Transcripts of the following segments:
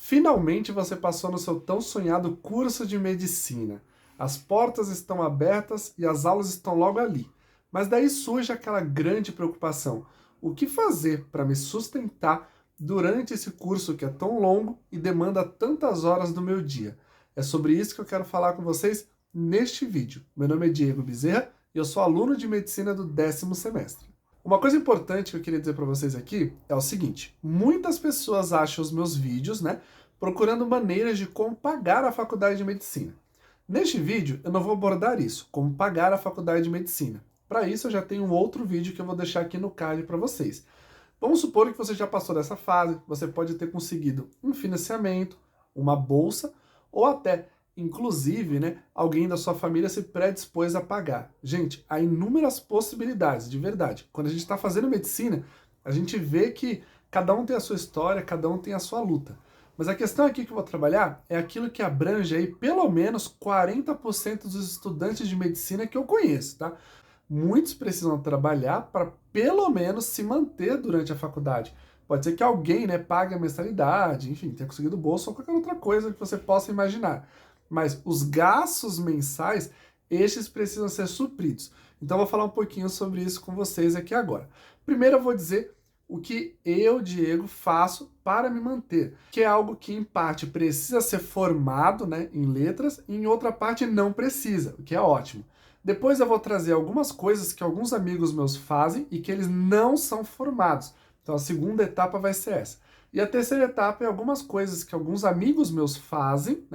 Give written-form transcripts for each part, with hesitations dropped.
Finalmente você passou no seu tão sonhado curso de medicina. As portas estão abertas e as aulas estão logo ali. Mas daí surge aquela grande preocupação: o que fazer para me sustentar durante esse curso que é tão longo e demanda tantas horas do meu dia? É sobre isso que eu quero falar com vocês neste vídeo. Meu nome é Diego Bezerra e eu sou aluno de medicina do 10º semestre. Uma coisa importante que eu queria dizer para vocês aqui é o seguinte: muitas pessoas acham os meus vídeos, procurando maneiras de como pagar a faculdade de medicina. Neste vídeo, eu não vou abordar isso, como pagar a faculdade de medicina. Para isso, eu já tenho um outro vídeo que eu vou deixar aqui no card para vocês. Vamos supor que você já passou dessa fase, você pode ter conseguido um financiamento, uma bolsa, ou até, inclusive, alguém da sua família se predispôs a pagar. Gente, há inúmeras possibilidades, de verdade. Quando a gente está fazendo medicina, a gente vê que cada um tem a sua história, cada um tem a sua luta. Mas a questão aqui que eu vou trabalhar é aquilo que abrange aí pelo menos 40% dos estudantes de medicina que eu conheço, tá? Muitos precisam trabalhar para pelo menos se manter durante a faculdade. Pode ser que alguém, pague a mensalidade, enfim, tenha conseguido bolsa ou qualquer outra coisa que você possa imaginar. Mas os gastos mensais, estes precisam ser supridos. Então eu vou falar um pouquinho sobre isso com vocês aqui agora. Primeiro eu vou dizer o que eu, Diego, faço para me manter, que é algo que em parte precisa ser formado, em letras, e em outra parte não precisa, o que é ótimo. Depois eu vou trazer algumas coisas que alguns amigos meus fazem e que eles não são formados. Então a segunda etapa vai ser essa. E a terceira etapa é algumas coisas que alguns amigos meus fazem,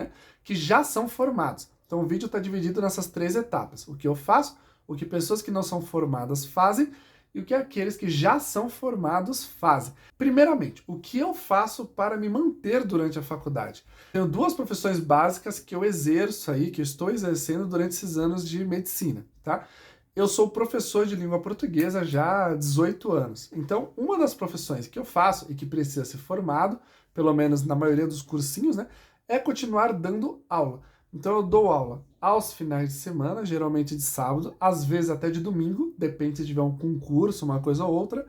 que já são formados. Então o vídeo está dividido nessas 3 etapas. O que eu faço, o que pessoas que não são formadas fazem e o que aqueles que já são formados fazem. Primeiramente, o que eu faço para me manter durante a faculdade? Tenho 2 profissões básicas que eu exerço aí, que eu estou exercendo durante esses anos de medicina, tá? Eu sou professor de língua portuguesa já há 18 anos. Então, uma das profissões que eu faço e que precisa ser formado, pelo menos na maioria dos cursinhos, é continuar dando aula. Então eu dou aula aos finais de semana, geralmente de sábado, às vezes até de domingo, depende se tiver um concurso, uma coisa ou outra,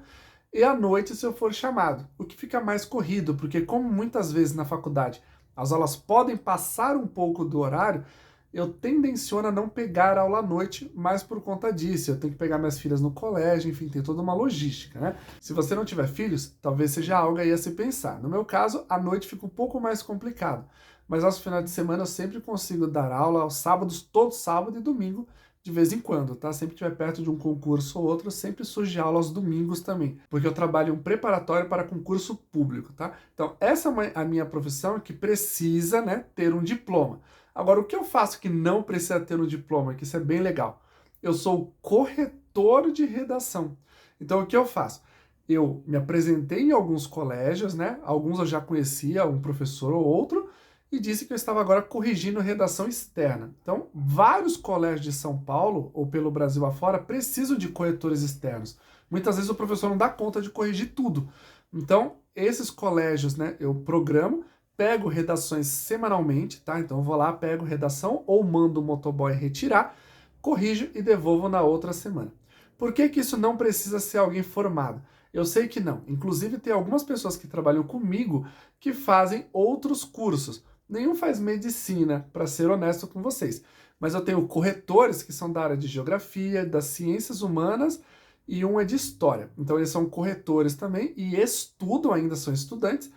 e à noite se eu for chamado, o que fica mais corrido, porque como muitas vezes na faculdade as aulas podem passar um pouco do horário, eu tendenciono a não pegar aula à noite, mas por conta disso, eu tenho que pegar minhas filhas no colégio, enfim, tem toda uma logística, Se você não tiver filhos, talvez seja algo aí a se pensar. No meu caso, à noite fica um pouco mais complicado, mas aos finais de semana eu sempre consigo dar aula aos sábados, todo sábado e domingo, de vez em quando, tá? Sempre que estiver perto de um concurso ou outro, sempre surge aula aos domingos também, porque eu trabalho em um preparatório para concurso público, tá? Então, essa é a minha profissão que precisa, ter um diploma. Agora, o que eu faço que não precisa ter um diploma, que isso é bem legal? Eu sou corretor de redação. Então, o que eu faço? Eu me apresentei em alguns colégios, Alguns eu já conhecia, um professor ou outro, e disse que eu estava agora corrigindo redação externa. Então, vários colégios de São Paulo, ou pelo Brasil afora, precisam de corretores externos. Muitas vezes o professor não dá conta de corrigir tudo. Então, esses colégios, eu programo, pego redações semanalmente, tá? Então eu vou lá, pego redação ou mando o motoboy retirar, corrijo e devolvo na outra semana. Por que que isso não precisa ser alguém formado? Eu sei que não. Inclusive tem algumas pessoas que trabalham comigo que fazem outros cursos. Nenhum faz medicina, para ser honesto com vocês. Mas eu tenho corretores que são da área de geografia, das ciências humanas e um é de história. Então eles são corretores também e estudam, ainda são estudantes,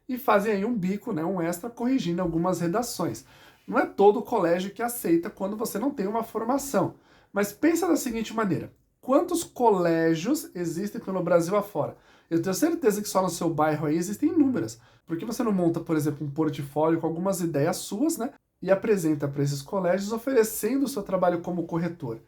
e fazem aí um bico, um extra, corrigindo algumas redações. Não é todo colégio que aceita quando você não tem uma formação. Mas pensa da seguinte maneira: quantos colégios existem pelo Brasil afora? Eu tenho certeza que só no seu bairro aí existem inúmeras. Por que você não monta, por exemplo, um portfólio com algumas ideias suas, e apresenta para esses colégios oferecendo o seu trabalho como corretor?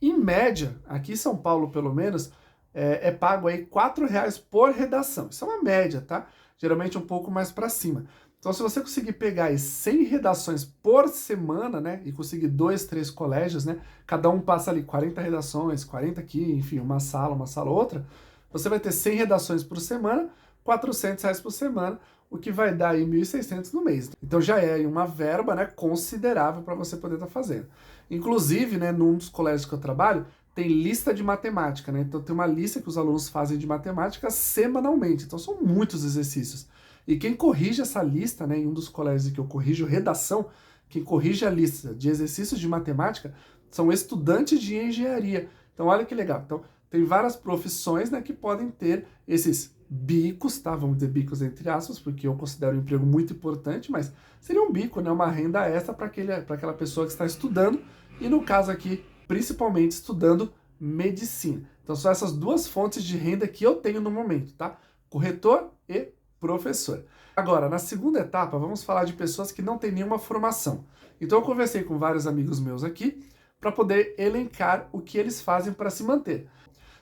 Em média, aqui em São Paulo pelo menos, é pago aí R$4 por redação. Isso é uma média, tá? Geralmente um pouco mais para cima. Então, se você conseguir pegar aí 100 redações por semana, e conseguir 2, 3 colégios, cada um passa ali 40 redações, 40 aqui, enfim, uma sala, outra, você vai ter 100 redações por semana, R$400 por semana, o que vai dar aí 1.600 no mês. Então já é aí uma verba, considerável para você poder estar fazendo. Inclusive, num dos colégios que eu trabalho, tem lista de matemática, Então tem uma lista que os alunos fazem de matemática semanalmente. Então são muitos exercícios. E quem corrige essa lista, né, em um dos colégios que eu corrijo redação, quem corrige a lista de exercícios de matemática são estudantes de engenharia. Então, olha que legal. Então, tem várias profissões, né, que podem ter esses bicos, tá? Vamos dizer bicos entre aspas, porque eu considero o emprego muito importante, mas seria um bico, né, uma renda extra para aquela pessoa que está estudando, e no caso aqui, principalmente estudando medicina. Então, são essas duas fontes de renda que eu tenho no momento, tá? Corretor e professor. Agora, na segunda etapa, vamos falar de pessoas que não têm nenhuma formação. Então, eu conversei com vários amigos meus aqui para poder elencar o que eles fazem para se manter.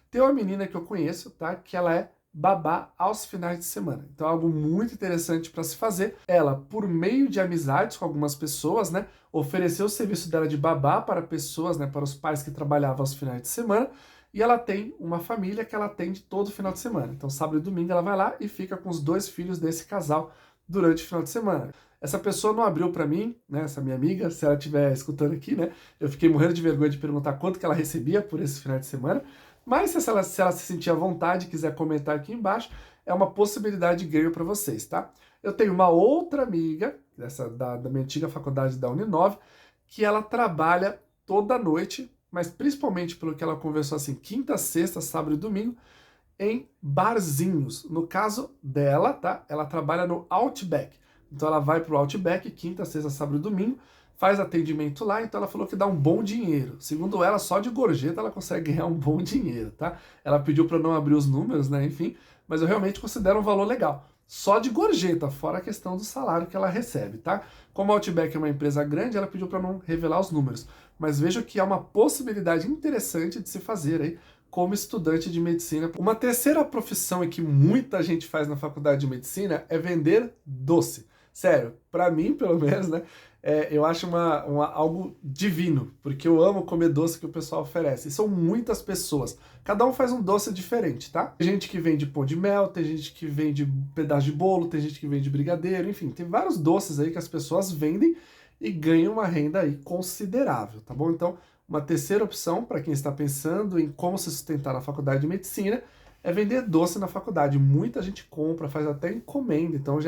Tem uma menina que eu conheço, tá? Que ela é babá aos finais de semana. Então, é algo muito interessante para se fazer. Ela, por meio de amizades com algumas pessoas, né, ofereceu o serviço dela de babá para pessoas, né, para os pais que trabalhavam aos finais de semana. E ela tem uma família que ela atende todo final de semana. Então, sábado e domingo ela vai lá e fica com os 2 filhos desse casal durante o final de semana. Essa pessoa não abriu para mim, né, essa minha amiga, se ela estiver escutando aqui, né, eu fiquei morrendo de vergonha de perguntar quanto que ela recebia por esse final de semana, mas se ela se sentir à vontade e quiser comentar aqui embaixo, é uma possibilidade de ganho para vocês, tá? Eu tenho uma outra amiga, da minha antiga faculdade da Uninove, que ela trabalha toda noite, mas principalmente pelo que ela conversou assim, quinta, sexta, sábado e domingo, em barzinhos. No caso dela, tá? Ela trabalha no Outback. Então ela vai pro Outback quinta, sexta, sábado e domingo, faz atendimento lá, então ela falou que dá um bom dinheiro. Segundo ela, só de gorjeta ela consegue ganhar um bom dinheiro, tá? Ela pediu para não abrir os números, né? Enfim, mas eu realmente considero um valor legal. Só de gorjeta, fora a questão do salário que ela recebe, tá? Como a Outback é uma empresa grande, ela pediu para não revelar os números. Mas veja que é uma possibilidade interessante de se fazer aí como estudante de medicina. Uma terceira profissão que muita gente faz na faculdade de medicina é vender doce. Sério, para mim, pelo menos, né? Eu acho algo divino, porque eu amo comer doce que o pessoal oferece. E são muitas pessoas. Cada um faz um doce diferente, tá? Tem gente que vende pão de mel, tem gente que vende pedaço de bolo, tem gente que vende brigadeiro, enfim, tem vários doces aí que as pessoas vendem e ganham uma renda aí considerável, tá bom? Então, uma terceira opção para quem está pensando em como se sustentar na faculdade de medicina é vender doce na faculdade. Muita gente compra, faz até encomenda, então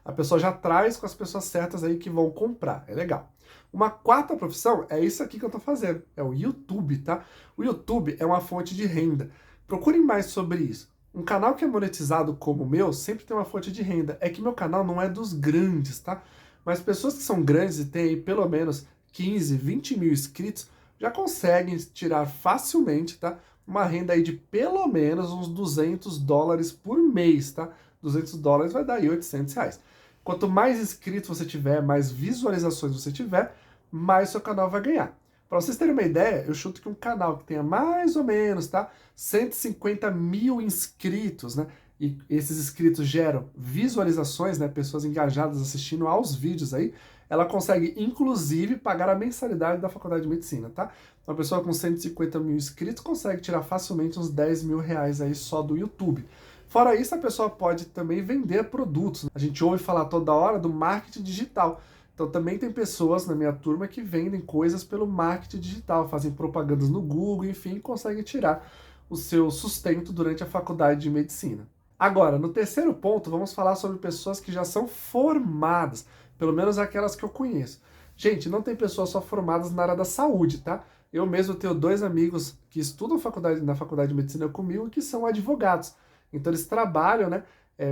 a pessoa já traz com as pessoas certas aí que vão comprar, é legal. Uma quarta profissão é isso aqui que eu tô fazendo, é o YouTube, tá? O YouTube é uma fonte de renda. Procurem mais sobre isso. Um canal que é monetizado como o meu sempre tem uma fonte de renda. É que meu canal não é dos grandes, tá? Mas pessoas que são grandes e têm aí pelo menos 15, 20 mil inscritos já conseguem tirar facilmente, tá? Uma renda aí de pelo menos uns $200 por mês, tá? $200 vai dar aí R$ 800. Quanto mais inscritos você tiver, mais visualizações você tiver, mais seu canal vai ganhar. Para vocês terem uma ideia, eu chuto que um canal que tenha mais ou menos, tá? 150 mil inscritos, né? E esses inscritos geram visualizações, né? Pessoas engajadas assistindo aos vídeos aí, ela consegue, inclusive, pagar a mensalidade da faculdade de medicina, tá? Uma pessoa com 150 mil inscritos consegue tirar facilmente uns R$ 10.000 aí só do YouTube. Fora isso, a pessoa pode também vender produtos. A gente ouve falar toda hora do marketing digital. Então também tem pessoas na minha turma que vendem coisas pelo marketing digital, fazem propagandas no Google, enfim, conseguem tirar o seu sustento durante a faculdade de medicina. Agora, no terceiro ponto, vamos falar sobre pessoas que já são formadas, pelo menos aquelas que eu conheço. Gente, não tem pessoas só formadas na área da saúde, tá? Eu mesmo tenho 2 amigos que estudam na faculdade de medicina comigo que são advogados. Então eles trabalham, né,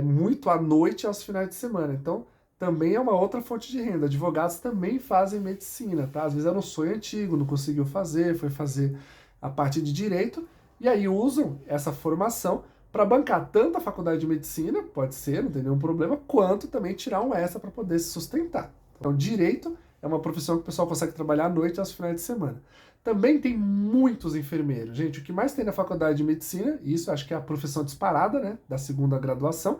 muito à noite e aos finais de semana. Então também é uma outra fonte de renda. Advogados também fazem medicina, tá? Às vezes era um sonho antigo, não conseguiu fazer, foi fazer a parte de direito, e aí usam essa formação para bancar tanto a faculdade de medicina, pode ser, não tem nenhum problema, quanto também tirar um extra para poder se sustentar. Então, direito é uma profissão que o pessoal consegue trabalhar à noite e aos finais de semana. Também tem muitos enfermeiros. Gente, o que mais tem na faculdade de medicina, e isso acho que é a profissão disparada, né, da segunda graduação,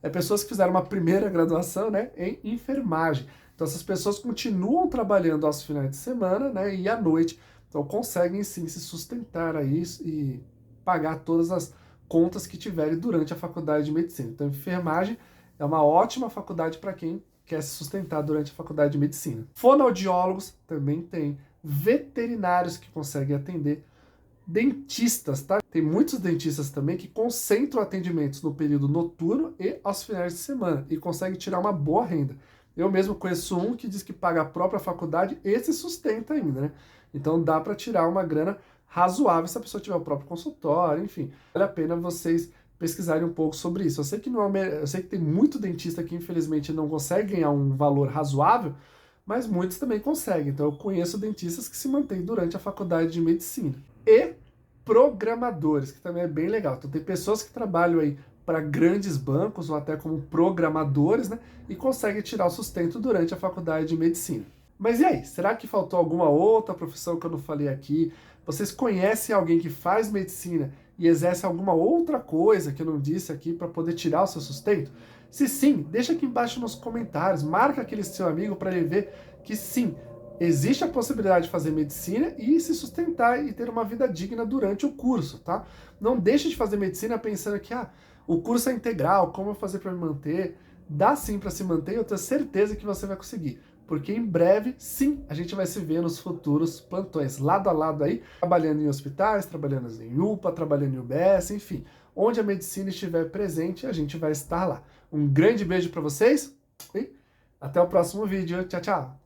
é pessoas que fizeram uma primeira graduação, né, em enfermagem. Então essas pessoas continuam trabalhando aos finais de semana, né, e à noite. Então conseguem sim se sustentar aí e pagar todas as contas que tiverem durante a faculdade de medicina. Então enfermagem é uma ótima faculdade para quem quer se sustentar durante a faculdade de medicina. Fonoaudiólogos também tem, veterinários que conseguem atender, dentistas, tá? Tem muitos dentistas também que concentram atendimentos no período noturno e aos finais de semana e conseguem tirar uma boa renda. Eu mesmo conheço um que diz que paga a própria faculdade e se sustenta ainda, né? Então dá para tirar uma grana razoável se a pessoa tiver o próprio consultório, enfim. Vale a pena vocês pesquisarem um pouco sobre isso. Eu sei que, eu sei que tem muito dentista que infelizmente não consegue ganhar um valor razoável, mas muitos também conseguem. Então eu conheço dentistas que se mantêm durante a faculdade de medicina. E programadores, que também é bem legal. Então tem pessoas que trabalham aí para grandes bancos ou até como programadores, né? E conseguem tirar o sustento durante a faculdade de medicina. Mas e aí, será que faltou alguma outra profissão que eu não falei aqui? Vocês conhecem alguém que faz medicina e exerce alguma outra coisa que eu não disse aqui para poder tirar o seu sustento? Se sim, deixa aqui embaixo nos comentários, marca aquele seu amigo para ele ver que sim, existe a possibilidade de fazer medicina e se sustentar e ter uma vida digna durante o curso, tá? Não deixe de fazer medicina pensando que o curso é integral, como eu fazer para me manter? Dá sim para se manter e eu tenho certeza que você vai conseguir. Porque em breve, sim, a gente vai se ver nos futuros plantões, lado a lado aí, trabalhando em hospitais, trabalhando em UPA, trabalhando em UBS, enfim. Onde a medicina estiver presente, a gente vai estar lá. Um grande beijo para vocês e até o próximo vídeo. Tchau, tchau!